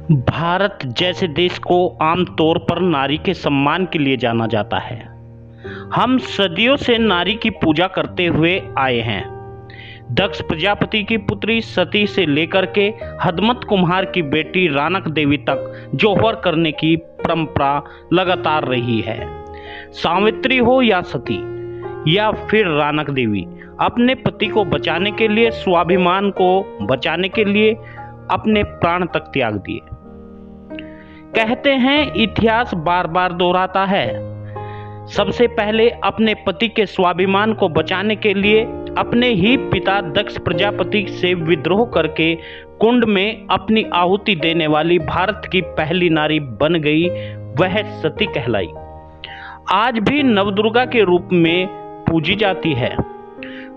भारत जैसे देश को आमतौर पर नारी के सम्मान के लिए जाना जाता है। हम सदियों से नारी की पूजा करते हुए आए हैं। दक्ष प्रजापति की पुत्री सती से लेकर के हदमत कुम्हार की बेटी रानक देवी तक जौहर करने की परंपरा लगातार रही है। सावित्री हो या सती या फिर रानक देवी, अपने पति को बचाने के लिए, स्वाभिमान को बचाने के लिए अपने प्राण तक त्याग दिए। कहते हैं इतिहास बार बार दोहराता है। सबसे पहले अपने पति के स्वाभिमान को बचाने के लिए अपने ही पिता दक्ष प्रजापति से विद्रोह करके कुंड में अपनी आहुति देने वाली भारत की पहली नारी बन गई, वह सती कहलाई। आज भी नवदुर्गा के रूप में पूजी जाती है।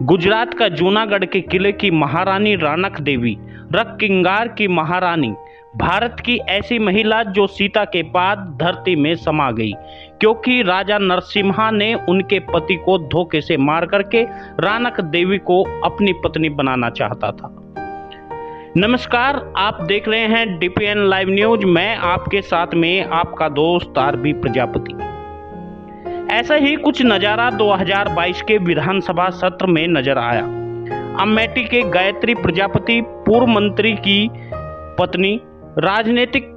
गुजरात का जूनागढ़ के किले की महारानी रानक देवी, रक्किंगार की महारानी, भारत की ऐसी महिला जो सीता के बाद धरती में समा गई, क्योंकि राजा नरसिम्हा ने उनके पति को धोखे से मार करके रानक देवी को अपनी पत्नी बनाना चाहता था। नमस्कार, आप देख रहे हैं डीपीएन लाइव न्यूज। मैं आपके साथ में आपका दोस्त आरबी प्रजापति। ऐसा ही कुछ नजारा 2022 के विधानसभा सत्र में नजर आया। अमेठी के गायत्री प्रजापति पूर्व मंत्री की पत्नी राजनीतिक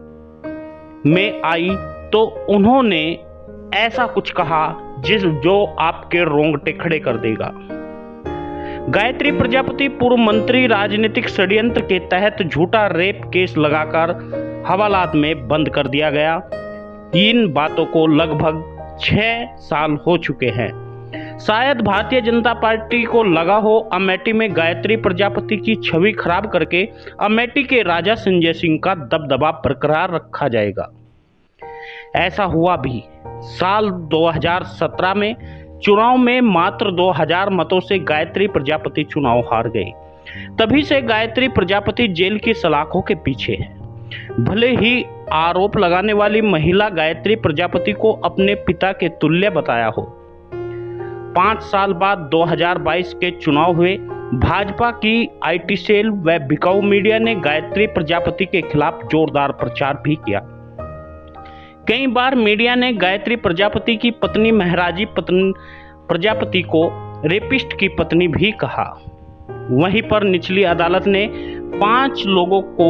में आई तो उन्होंने ऐसा कुछ कहा जो आपके रोंगटे खड़े कर देगा। गायत्री प्रजापति पूर्व मंत्री राजनीतिक षड्यंत्र के तहत झूठा रेप केस लगाकर हवालात में बंद कर दिया गया। इन बातों को लगभग 6 साल हो चुके हैं। शायद भारतीय जनता पार्टी को लगा हो अमेठी में गायत्री प्रजापति की छवि खराब करके अमेठी के राजा संजय सिंह का दबदबा बरकरार रखा जाएगा। ऐसा हुआ भी। साल 2017 में चुनाव में मात्र 2000 मतों से गायत्री प्रजापति चुनाव हार गए। तभी से गायत्री प्रजापति जेल की सलाखों के पीछे है। भले ही आरोप लगाने वाली महिला गायत्री प्रजापति को अपने पिता के तुल्य बताया हो। 5 साल बाद 2022 के चुनाव हुए। भाजपा की आईटी सेल व बिकाऊ मीडिया ने गायत्री प्रजापति के खिलाफ जोरदार प्रचार भी किया। कई बार मीडिया ने गायत्री प्रजापति की पत्नी महराजी प्रजापति को रेपिस्ट की पत्नी भी कहा। वहीं पर निचली अदालत ने 5 लोगों को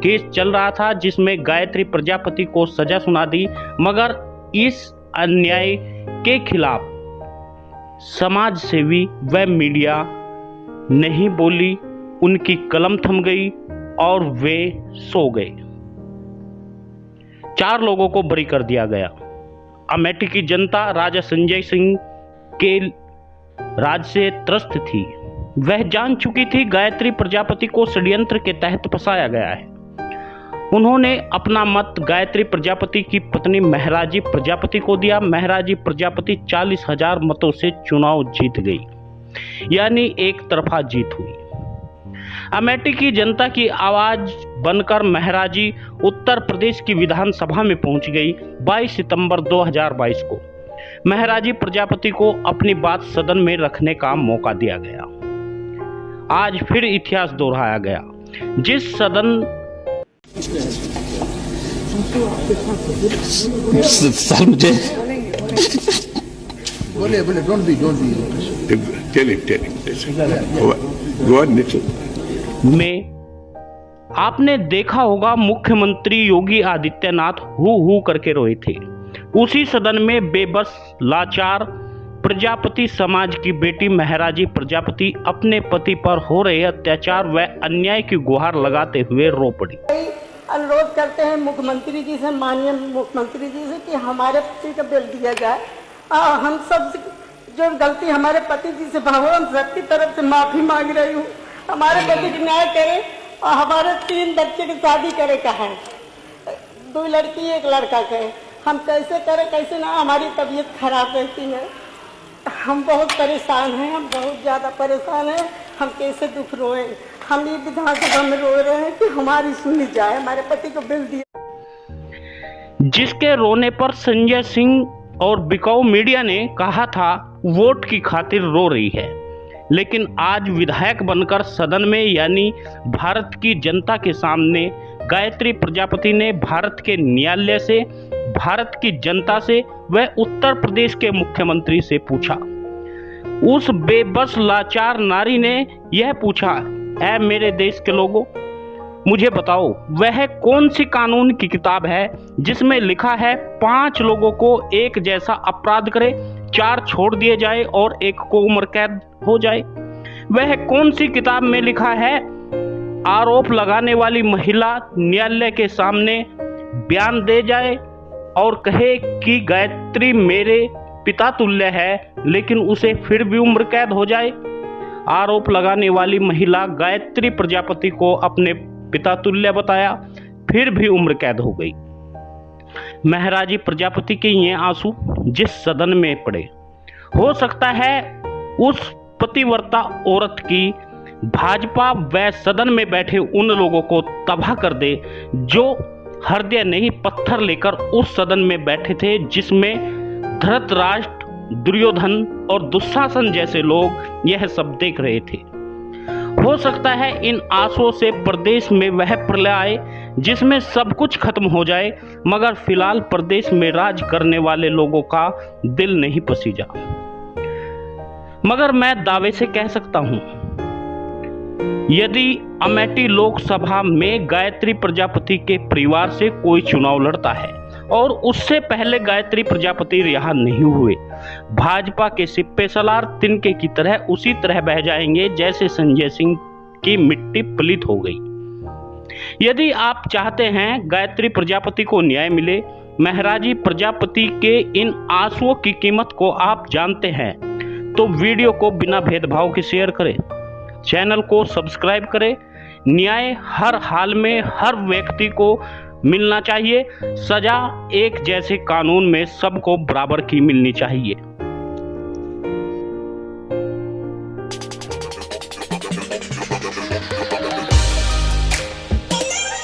केस चल रहा था जिसमें गायत्री प्रजापति को सजा सुना दी, मगर इस अन्याय के खिलाफ समाज सेवी व मीडिया नहीं बोली। उनकी कलम थम गई और वे सो गए। 4 लोगों को बरी कर दिया गया। अमेठी की जनता राजा संजय सिंह के राज से त्रस्त थी। वह जान चुकी थी गायत्री प्रजापति को षड्यंत्र के तहत फंसाया गया है। उन्होंने अपना मत गायत्री प्रजापति की पत्नी महराजी प्रजापति को दिया। महराजी प्रजापति 40,000 मतों से चुनाव जीत गई, यानी एक तरफा जीत हुई। अमेठी की जनता की आवाज बनकर महराजी उत्तर प्रदेश की विधानसभा में पहुंच गई। 22 सितंबर 2022 को महराजी प्रजापति को अपनी बात सदन में रखने का मौका दिया गया। आज फिर इतिहास दोहराया गया। जिस सदन सर मुझे बोले डोंट बी में आपने देखा होगा मुख्यमंत्री योगी आदित्यनाथ हु करके रोए थे। उसी सदन में बेबस लाचार प्रजापति समाज की बेटी महराजी प्रजापति अपने पति पर हो रहे अत्याचार व अन्याय की गुहार लगाते हुए रो पड़ी। अनुरोध करते हैं मुख्यमंत्री जी से, माननीय मुख्यमंत्री जी से, कि हमारे पति का बिल दिया जाए। हम सब जो गलती हमारे पति जी से भाव, हम सबकी तरफ से माफी मांग रही हूँ। हमारे पति की न्याय करें और हमारे 3 बच्चे की शादी करे का है, 2 लड़की 1 लड़का के। हम कैसे करें कैसे ना, हमारी तबीयत खराब रहती है। हम बहुत परेशान हैं, हम बहुत ज़्यादा परेशान हैं। हम कैसे दुख रोएं। हम ये विधानसभा में रो रहे हैं कि हमारी सुनी जाए, हमारे पति को बिल दिया। जिसके रोने पर संजय सिंह और बिकाऊ मीडिया ने कहा था वोट की खातिर रो रही है, लेकिन आज विधायक बनकर सदन में यानी भारत की जनता के सामने गायत्री प्रजापति ने भारत के न्यायालय से, भारत की जनता से व उत्तर प्रदेश के मुख्यमंत्री से पूछा। उस बेबस लाचार नारी ने यह पूछा, ऐ मेरे देश के लोगों, मुझे बताओ वह कौन सी कानून की किताब है जिसमें लिखा है 5 लोगों को एक जैसा अपराध करे, 4 छोड़ दिए जाए और 1 को उम्र कैद हो जाए। वह कौन सी किताब में लिखा है आरोप लगाने वाली महिला न्यायालय के सामने बयान दे जाए और कहे कि गायत्री मेरे पिता तुल्य है, लेकिन उसे फिर भी उम्र कैद हो जाए। आरोप लगाने वाली महिला गायत्री प्रजापति को अपने पिता तुल्य बताया, फिर भी उम्र कैद हो गई। महाराजी प्रजापति के ये आंसू जिस सदन में पड़े, हो सकता है उस पतिव्रता औरत की भाजपा व सदन में बैठे उन लोगों को तबाह कर दे जो हृदय नहीं पत्थर लेकर उस सदन में बैठे थे, जिसमें धृतराष्ट्र, दुर्योधन और दुशासन जैसे लोग यह सब देख रहे थे। हो सकता है इन आंसुओं से प्रदेश में वह प्रलय आए जिसमें सब कुछ खत्म हो जाए, मगर फिलहाल प्रदेश में राज करने वाले लोगों का दिल नहीं पसीजा। मगर मैं दावे से कह सकता हूं, यदि अमेठी लोकसभा में गायत्री प्रजापति के परिवार से कोई चुनाव लड़ता है और उससे पहले गायत्री प्रजापति रिहा नहीं हुए, भाजपा के सिप्पे सलार तिनके की तरह उसी तरह बह जाएंगे जैसे संजय सिंह की मिट्टी पलीत हो गई। यदि आप चाहते हैं गायत्री प्रजापति को न्याय मिले, महाराजी प्रजापति के इन आंसुओं की कीमत को आप जानते हैं, तो वीडियो को बिना भेदभाव के शेयर करें, चैनल को सब्सक्राइब करें। न्याय हर हाल में हर व्यक्ति को मिलना चाहिए। सजा एक जैसे कानून में सबको बराबर की मिलनी चाहिए।